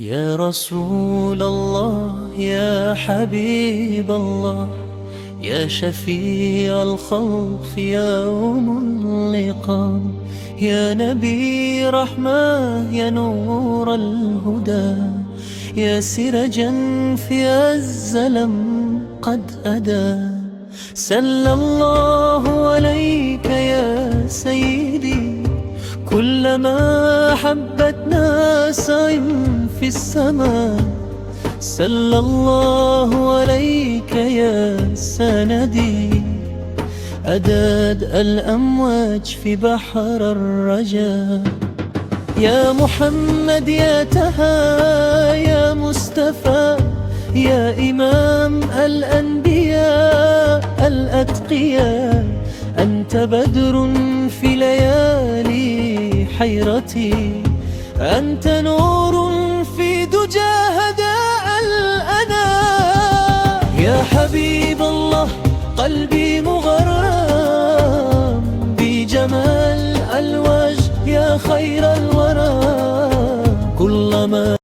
يا رسول الله يا حبيب الله يا شفيع الخلق في يوم اللقاء، يا نبي رحمة يا نور الهدى، يا سرجا في الزلم قد أدى. سلى الله عليك يا سيدي كلما حبت ناس في السماء. سلى الله عليك يا سندي أداد الأمواج في بحر الرجاء. يا محمد يا تها يا مصطفى يا إمام الأنبياء الأتقياء، أنت بدر في ليالي حيرتي، أنت نور في دجى هداء الأنا. يا حبيب الله قلبي مغرم بجمال الوجه يا خير الورى، كلما